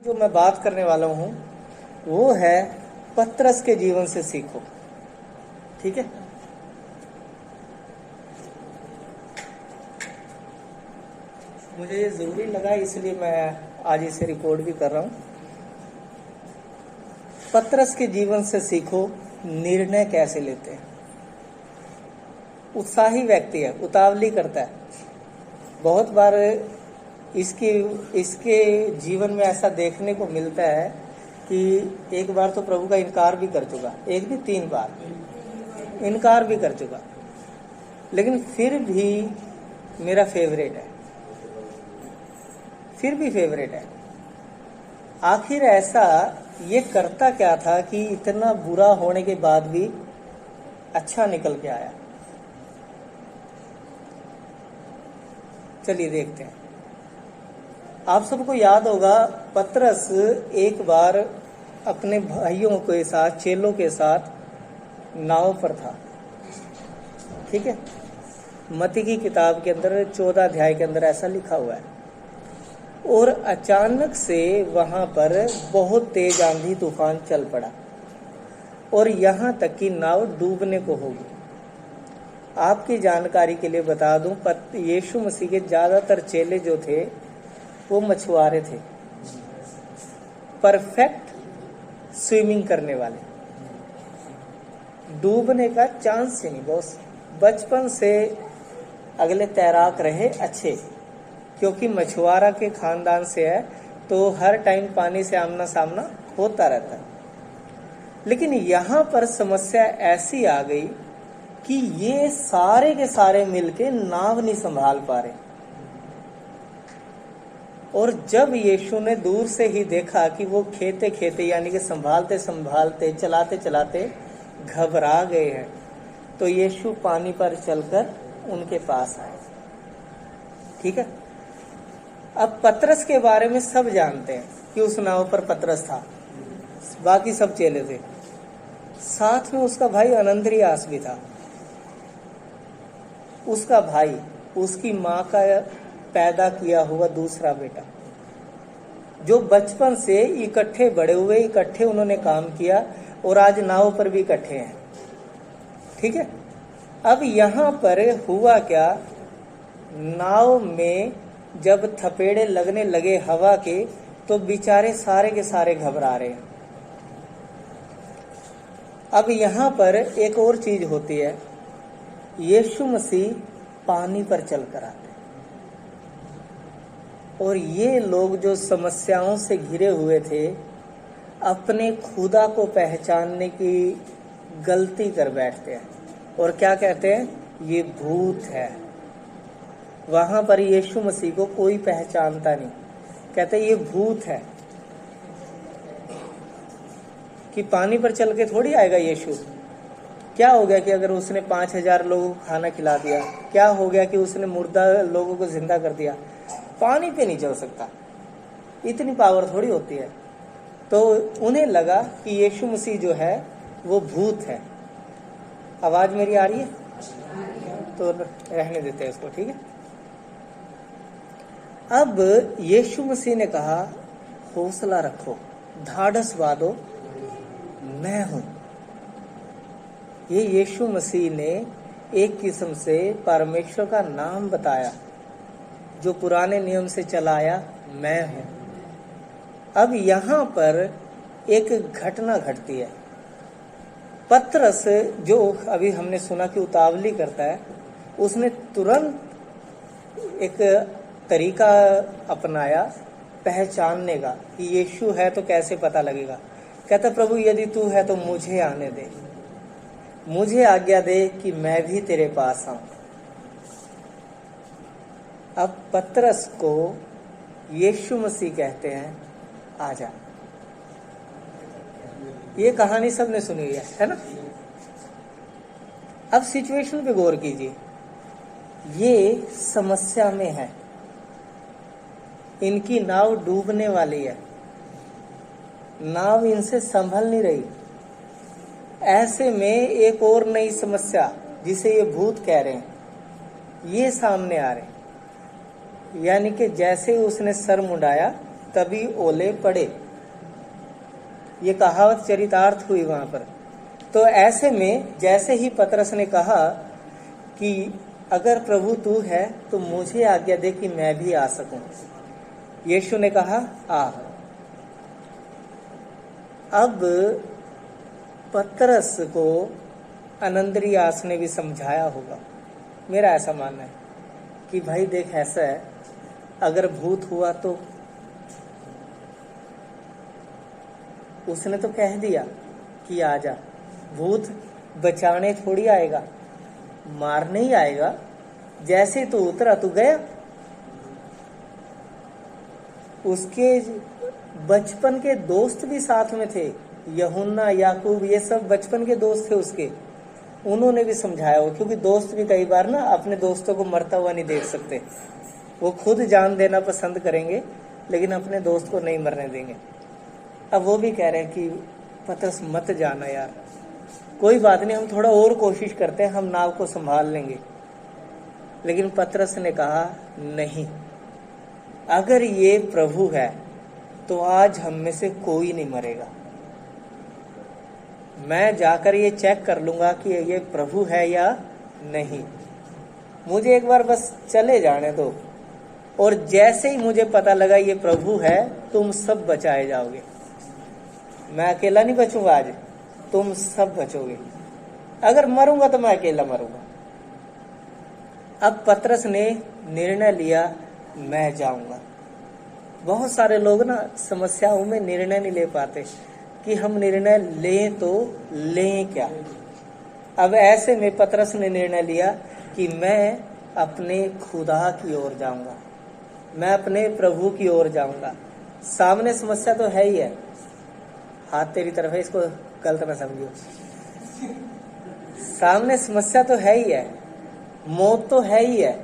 जो मैं बात करने वाला हूं वो है पतरस के जीवन से सीखो। ठीक है, मुझे ये जरूरी लगा इसलिए मैं आज इसे रिकॉर्ड भी कर रहा हूं। पतरस के जीवन से सीखो निर्णय कैसे लेते हैं। उत्साही व्यक्ति है, उतावली करता है। बहुत बार इसके जीवन में ऐसा देखने को मिलता है कि एक बार तो प्रभु का इनकार भी कर चुका, एक भी 3 बार इनकार भी कर चुका, लेकिन फिर भी मेरा फेवरेट है, फिर भी फेवरेट है। आखिर ऐसा ये करता क्या था कि इतना बुरा होने के बाद भी अच्छा निकल के आया। चलिए देखते हैं। आप सबको याद होगा पतरस एक बार अपने भाइयों के साथ, चेलों के साथ नाव पर था। ठीक है, मत्ती की किताब के अंदर 14 अध्याय के अंदर ऐसा लिखा हुआ है। और अचानक से वहां पर बहुत तेज आंधी तूफान चल पड़ा और यहां तक कि नाव डूबने को होगी। आपकी जानकारी के लिए बता दूं, यीशु मसीह के ज्यादातर चेले जो थे वो मछुआरे थे, परफेक्ट स्विमिंग करने वाले, डूबने का चांस ही नहीं। बॉस बचपन से अगले तैराक रहे अच्छे, क्योंकि मछुआरा के खानदान से है तो हर टाइम पानी से आमना सामना होता रहता है। लेकिन यहां पर समस्या ऐसी आ गई कि ये सारे के सारे मिलके नाव नहीं संभाल पा रहे। और जब यीशु ने दूर से ही देखा कि वो खेते खेते यानी कि संभालते संभालते चलाते चलाते घबरा गए हैं, तो यीशु पानी पर चलकर उनके पास आए। ठीक है, अब पतरस के बारे में सब जानते हैं कि उस नाव पर पतरस था, बाकी सब चेले थे, साथ में उसका भाई अनंद्रियास भी था। उसका भाई उसकी माँ का पैदा किया हुआ दूसरा बेटा, जो बचपन से इकट्ठे बड़े हुए, इकट्ठे उन्होंने काम किया और आज नाव पर भी इकट्ठे हैं। ठीक है, अब यहां पर हुआ क्या, नाव में जब थपेड़े लगने लगे हवा के तो बेचारे सारे के सारे घबरा रहे हैं। अब यहां पर एक और चीज होती है, यीशु मसीह पानी पर चलकर आते हैं और ये लोग जो समस्याओं से घिरे हुए थे, अपने खुदा को पहचानने की गलती कर बैठते हैं और क्या कहते हैं, ये भूत है। वहां पर यीशु मसीह को कोई पहचानता नहीं, कहते ये भूत है। कि पानी पर चल के थोड़ी आएगा यीशु। क्या हो गया कि अगर उसने 5000 लोगों को खाना खिला दिया, क्या हो गया कि उसने मुर्दा लोगों को जिंदा कर दिया, पानी पे नहीं चल सकता, इतनी पावर थोड़ी होती है। तो उन्हें लगा कि यीशु मसीह जो है वो भूत है। आवाज मेरी आ रही है? तो रहने देते हैं इसको। ठीक है, अब यीशु मसीह ने कहा हौसला रखो, ढाढ़स बांधो, मैं हूं। ये यीशु मसीह ने एक किस्म से परमेश्वर का नाम बताया जो पुराने नियम से चलाया, मैं हूं। अब यहां पर एक घटना घटती है। पतरस जो अभी हमने सुना कि उतावली करता है, उसने तुरंत एक तरीका अपनाया पहचानने का कि यीशु है तो कैसे पता लगेगा। कहता प्रभु यदि तू है तो मुझे आने दे, मुझे आज्ञा दे कि मैं भी तेरे पास आऊं। अब पतरस को यीशु मसीह कहते हैं आजा। ये कहानी सबने सुनी है ना? अब सिचुएशन पे गौर कीजिए। ये समस्या में है, इनकी नाव डूबने वाली है, नाव इनसे संभल नहीं रही। ऐसे में एक और नई समस्या जिसे ये भूत कह रहे हैं, ये सामने आ रहे। यानी कि जैसे उसने सर मुंडाया तभी ओले पड़े। ये कहावत चरितार्थ हुई वहां पर। तो ऐसे में जैसे ही पतरस ने कहा कि अगर प्रभु तू है तो मुझे आज्ञा दे कि मैं भी आ सकूं, यीशु ने कहा आ। अब पतरस को अनंद्रियास ने भी समझाया होगा, मेरा ऐसा मानना है कि भाई देख ऐसा है, अगर भूत हुआ तो उसने तो कह दिया कि आ जा, भूत बचाने थोड़ी आएगा, मारने ही आएगा। जैसे तू उतरा तू गया। उसके बचपन के दोस्त भी साथ में थे, यूहन्ना, याकूब, ये सब बचपन के दोस्त थे उसके। उन्होंने भी समझाया हो, क्योंकि दोस्त भी कई बार ना अपने दोस्तों को मरता हुआ नहीं देख सकते। वो खुद जान देना पसंद करेंगे लेकिन अपने दोस्त को नहीं मरने देंगे। अब वो भी कह रहे हैं कि पतरस मत जाना यार, कोई बात नहीं, हम थोड़ा और कोशिश करते हैं, हम नाव को संभाल लेंगे। लेकिन पतरस ने कहा नहीं, अगर ये प्रभु है तो आज हम में से कोई नहीं मरेगा। मैं जाकर ये चेक कर लूंगा कि ये प्रभु है या नहीं, मुझे एक बार बस चले जाने दो, और जैसे ही मुझे पता लगा ये प्रभु है तुम सब बचाए जाओगे। मैं अकेला नहीं बचूंगा आज, तुम सब बचोगे। अगर मरूंगा तो मैं अकेला मरूंगा। अब पतरस ने निर्णय लिया मैं जाऊंगा। बहुत सारे लोग ना समस्याओं में निर्णय नहीं ले पाते कि हम निर्णय लें तो लें क्या। अब ऐसे में पतरस ने निर्णय लिया कि मैं अपने खुदा की ओर जाऊंगा, मैं अपने प्रभु की ओर जाऊंगा। सामने समस्या तो है ही है, हाथ तेरी तरफ है, इसको गलत ना समझियो। सामने समस्या तो है ही है, मौत तो है ही है,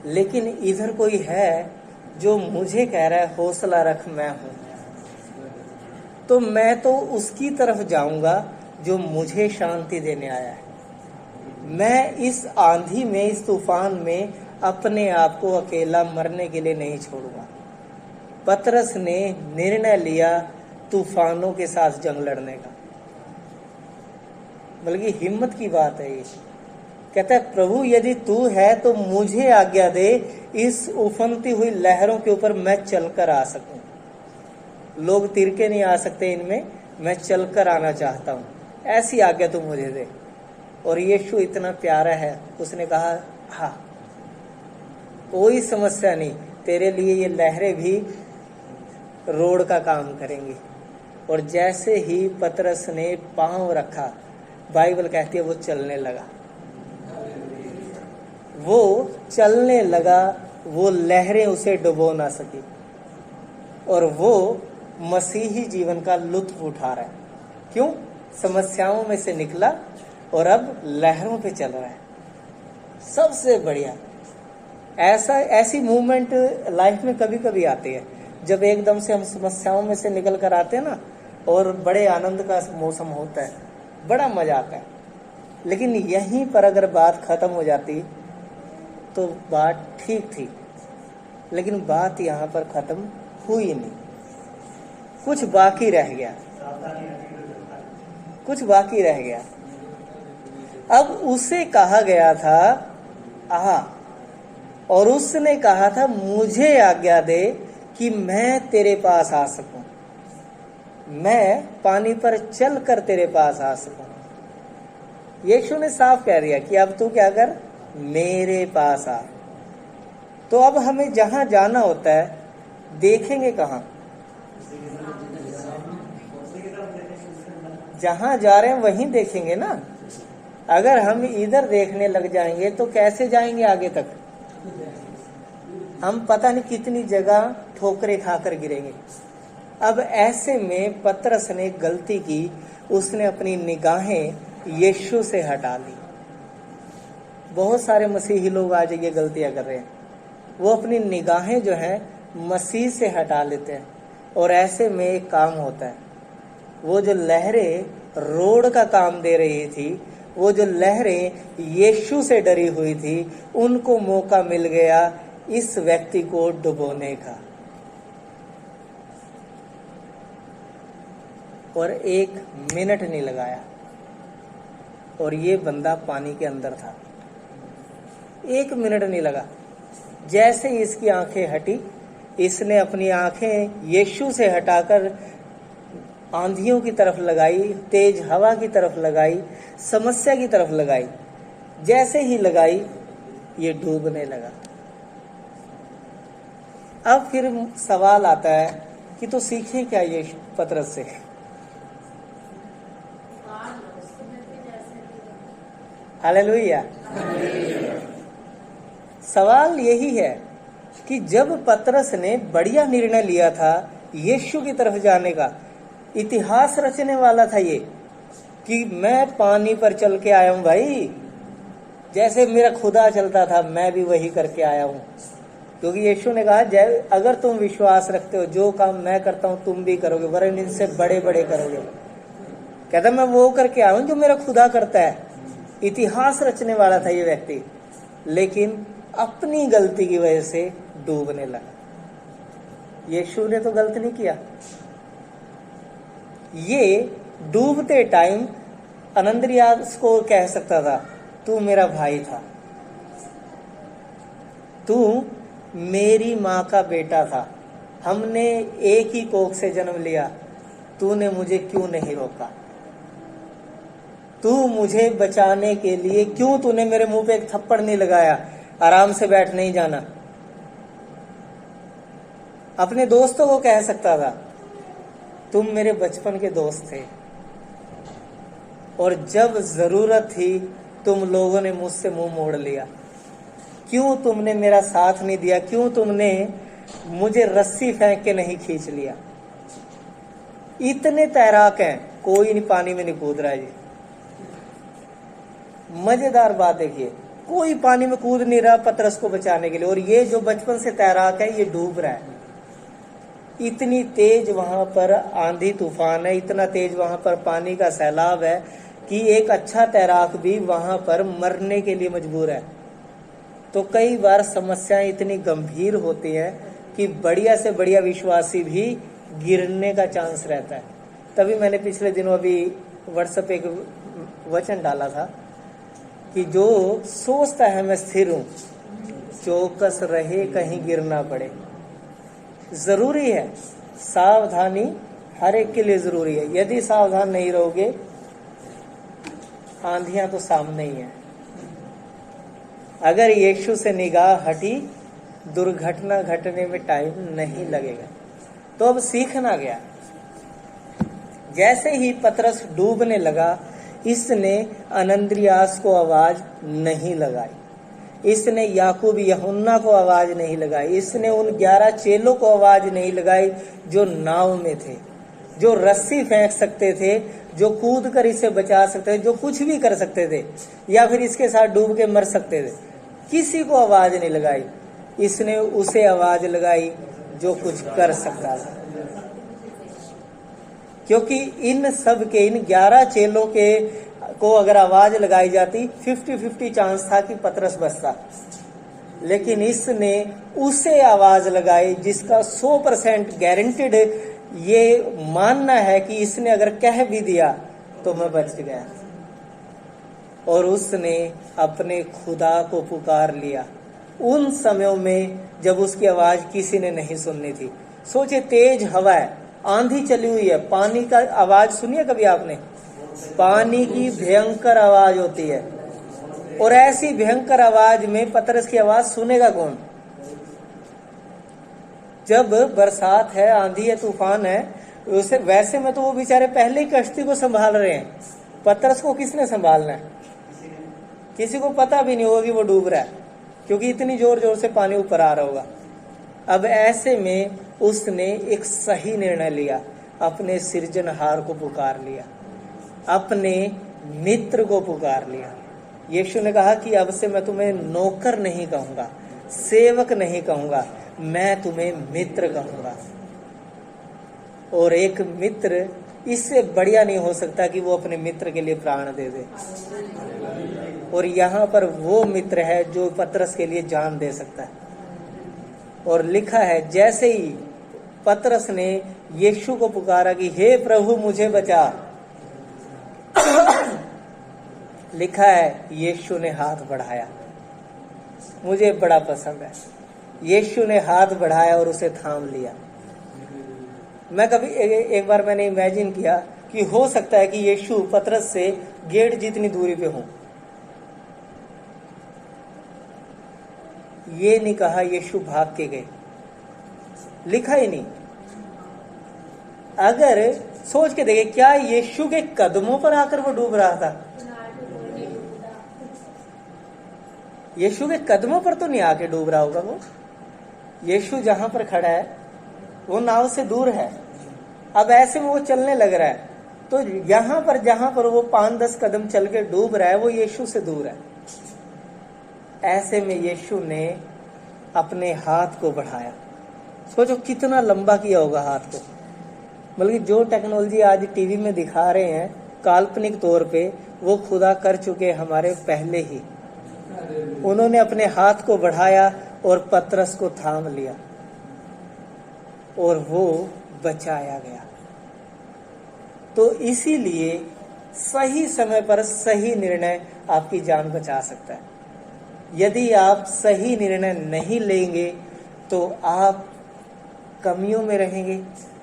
लेकिन इधर कोई है जो मुझे कह रहा है हौसला रख, मैं हूं। तो मैं तो उसकी तरफ जाऊंगा जो मुझे शांति देने आया है। मैं इस आंधी में, इस तूफान में अपने आप को अकेला मरने के लिए नहीं छोड़ूंगा। पतरस ने निर्णय लिया तूफानों के साथ जंग लड़ने का। बल्कि हिम्मत की बात है ये। कहता है प्रभु यदि तू है तो मुझे आज्ञा दे, इस उफनती हुई लहरों के ऊपर मैं चलकर आ सकूं। लोग तिरके नहीं आ सकते इनमें, मैं चलकर आना चाहता हूं, ऐसी आज्ञा तू मुझे दे। और यीशु इतना प्यारा है, उसने कहा हाँ कोई समस्या नहीं, तेरे लिए ये लहरें भी रोड का काम करेंगी। और जैसे ही पतरस ने पांव रखा, बाइबल कहती है वो चलने लगा, वो चलने लगा, वो लहरें उसे डुबो ना सकी, और वो मसीही जीवन का लुत्फ उठा रहा है। क्यों? समस्याओं में से निकला और अब लहरों पे चल रहा है। सबसे बढ़िया ऐसी मूवमेंट लाइफ में कभी कभी आती है, जब एकदम से हम समस्याओं में से निकल कर आते हैं ना, और बड़े आनंद का मौसम होता है, बड़ा मजा आता है। लेकिन यहीं पर अगर बात खत्म हो जाती तो बात ठीक थी, लेकिन बात यहाँ पर खत्म हुई नहीं, कुछ बाकी रह गया, कुछ बाकी रह गया। अब उसे कहा गया था आ, और उसने कहा था मुझे आज्ञा दे कि मैं तेरे पास आ सकूं, मैं पानी पर चल कर तेरे पास आ सकूं। यीशु ने साफ कह दिया कि अब तू क्या कर, मेरे पास आ। तो अब हमें जहां जाना होता है देखेंगे कहां? जहां जा रहे हैं वहीं देखेंगे ना। अगर हम इधर देखने लग जाएंगे तो कैसे जाएंगे आगे तक? हम पता नहीं कितनी जगह ठोकरें खाकर गिरेंगे। अब ऐसे में पतरस ने गलती की, उसने अपनी निगाहें यीशु से हटा ली। बहुत सारे मसीही लोग आज ये गलतियां कर रहे हैं, वो अपनी निगाहें जो है मसीह से हटा लेते हैं, और ऐसे में एक काम होता है, वो जो लहरें रोड का काम दे रही थी, वो जो लहरें यीशु से डरी हुई थी, उनको मौका मिल गया इस व्यक्ति को डुबोने का। और 1 मिनट नहीं लगाया, और ये बंदा पानी के अंदर था। 1 मिनट नहीं लगा। जैसे ही इसकी आंखें हटी, इसने अपनी आंखें यीशु से हटाकर आंधियों की तरफ लगाई, तेज हवा की तरफ लगाई, समस्या की तरफ लगाई। जैसे ही लगाई, ये डूबने लगा। अब फिर सवाल आता है कि तो सीखें क्या ये पतरस से? हालेलुया। सवाल यही है कि जब पतरस ने बढ़िया निर्णय लिया था यीशु की तरफ जाने का, इतिहास रचने वाला था ये कि मैं पानी पर चल के आया हूं भाई, जैसे मेरा खुदा चलता था मैं भी वही करके आया हूं। क्योंकि यीशु ने कहा अगर तुम विश्वास रखते हो जो काम मैं करता हूं तुम भी करोगे, वरन इनसे बड़े बड़े करोगे। कहता मैं वो करके आया हूं जो मेरा खुदा करता है। इतिहास रचने वाला था ये व्यक्ति, लेकिन अपनी गलती की वजह से डूबने लगा। यीशु ने तो गलत नहीं किया। ये डूबते टाइम अनंद्रियास को कह सकता था तू मेरा भाई था, तू मेरी माँ का बेटा था, हमने एक ही कोख से जन्म लिया, तूने मुझे क्यों नहीं रोका? तू मुझे बचाने के लिए क्यों तूने मेरे मुंह पे एक थप्पड़ नहीं लगाया? आराम से बैठ नहीं जाना। अपने दोस्तों को कह सकता था तुम मेरे बचपन के दोस्त थे, और जब जरूरत थी तुम लोगों ने मुझसे मुंह मोड़ लिया। क्यों तुमने मेरा साथ नहीं दिया? क्यों तुमने मुझे रस्सी फेंक के नहीं खींच लिया? इतने तैराक हैं, कोई नहीं पानी में नहीं कूद रहा है जी। मजेदार बात देखिए, कोई पानी में कूद नहीं रहा पतरस को बचाने के लिए, और ये जो बचपन से तैराक है ये डूब रहा है। इतनी तेज वहां पर आंधी तूफान है, इतना तेज वहां पर पानी का सैलाब है कि एक अच्छा तैराक भी वहां पर मरने के लिए मजबूर है। तो कई बार समस्याएं इतनी गंभीर होती हैं कि बढ़िया से बढ़िया विश्वासी भी गिरने का चांस रहता है। तभी मैंने पिछले दिनों अभी व्हाट्सएप एक वचन डाला था कि जो सोचता है मैं स्थिर हूं, चौकस रहे कहीं गिर ना पड़े। जरूरी है सावधानी, हर एक के लिए जरूरी है। यदि सावधान नहीं रहोगे, आंधियां तो सामने ही है। अगर यीशु से निगाह हटी, दुर्घटना घटने में टाइम नहीं लगेगा। तो अब सीखना गया, जैसे ही पतरस डूबने लगा, इसने अनंद्रियास को आवाज नहीं लगाई, इसने याकूब यूहन्ना को आवाज नहीं लगाई, इसने उन 11 चेलों को आवाज नहीं लगाई जो नाव में थे, जो रस्सी फेंक सकते थे, जो कूद कर इसे बचा सकते थे, जो कुछ भी कर सकते थे, या फिर इसके साथ डूब के मर सकते थे। किसी को आवाज नहीं लगाई, इसने उसे आवाज लगाई जो कुछ कर सकता था। क्योंकि इन सब के, इन 11 चेलों के को अगर आवाज लगाई जाती 50-50 चांस था कि पतरस बचता, लेकिन इसने उसे आवाज लगाई जिसका 100% गारंटेड ये मानना है कि इसने अगर कह भी दिया तो मैं बच गया। और उसने अपने खुदा को पुकार लिया उन समयों में जब उसकी आवाज किसी ने नहीं सुननी थी। सोचे, तेज हवा है, आंधी चली हुई है, पानी का आवाज सुनिए कभी आपने? पानी की भयंकर आवाज होती है, और ऐसी भयंकर आवाज में पतरस की आवाज सुनेगा कौन? जब बरसात है, आंधी है, तूफान है, उसे वैसे में तो वो बेचारे पहले ही कश्ती को संभाल रहे हैं। पतरस को किसने संभालना है? किसी को पता भी नहीं होगा कि वो डूब रहा है, क्योंकि इतनी जोर जोर से पानी ऊपर आ रहा होगा। अब ऐसे में उसने एक सही निर्णय लिया, अपने सृजनहार को पुकार लिया, अपने मित्र को पुकार लिया। यीशु ने कहा कि अब से मैं तुम्हें नौकर नहीं कहूंगा, सेवक नहीं कहूंगा, मैं तुम्हें मित्र कहूंगा। और एक मित्र इससे बढ़िया नहीं हो सकता कि वो अपने मित्र के लिए प्राण दे दे। और यहाँ पर वो मित्र है जो पतरस के लिए जान दे सकता है। और लिखा है, जैसे ही पतरस ने यीशु को पुकारा कि हे प्रभु मुझे बचा। लिखा है यीशु ने हाथ बढ़ाया। मुझे बड़ा पसंद है, यीशु ने हाथ बढ़ाया और उसे थाम लिया। मैं कभी एक बार मैंने इमेजिन किया कि हो सकता है कि यीशु पतरस से गेट जितनी दूरी पे हो। ये नहीं कहा यीशु भाग के गए, लिखा ही नहीं। अगर सोच के देखे, क्या यीशु के कदमों पर आकर वो डूब रहा था? यीशु के कदमों पर तो नहीं आके डूब रहा होगा वो। यीशु जहां पर खड़ा है वो नाव से दूर है। अब ऐसे में वो चलने लग रहा है, तो यहां पर जहां पर वो 5-10 कदम चल के डूब रहा है वो यीशु से दूर है। ऐसे में यीशु ने अपने हाथ को बढ़ाया। सोचो कितना लंबा किया होगा हाथ को। बल्कि जो टेक्नोलॉजी आज टीवी में दिखा रहे हैं काल्पनिक तौर पे, वो खुदा कर चुके हमारे पहले ही। उन्होंने अपने हाथ को बढ़ाया और पतरस को थाम लिया और वो बचाया गया। तो इसीलिए सही समय पर सही निर्णय आपकी जान बचा सकता है। यदि आप सही निर्णय नहीं लेंगे तो आप कमियों में रहेंगे,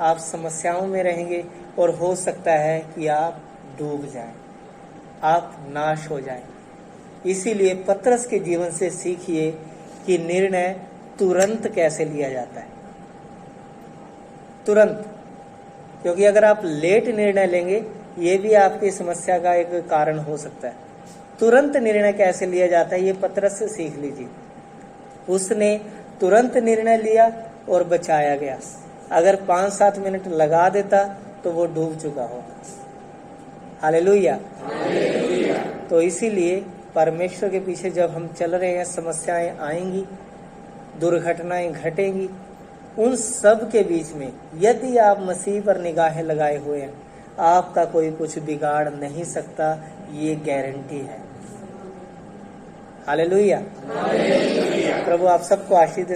आप समस्याओं में रहेंगे और हो सकता है कि आप डूब जाएं, आप नाश हो जाएं। इसीलिए पतरस के जीवन से सीखिए कि निर्णय तुरंत कैसे लिया जाता है। तुरंत, क्योंकि अगर आप लेट निर्णय लेंगे ये भी आपकी समस्या का एक कारण हो सकता है। तुरंत निर्णय कैसे लिया जाता है ये पतरस से सीख लीजिए। उसने तुरंत निर्णय लिया और बचाया गया। अगर 5-7 मिनट लगा देता तो वो डूब चुका होगा। हालेलुया। तो इसीलिए परमेश्वर के पीछे जब हम चल रहे हैं, समस्याएं आएंगी, दुर्घटनाएं घटेंगी, उन सब के बीच में यदि आप मसीह पर निगाहें लगाए हुए हैं, आपका कोई कुछ बिगाड़ नहीं सकता, ये गारंटी है। हालेलुया। प्रभु आप सबको आशीष दे।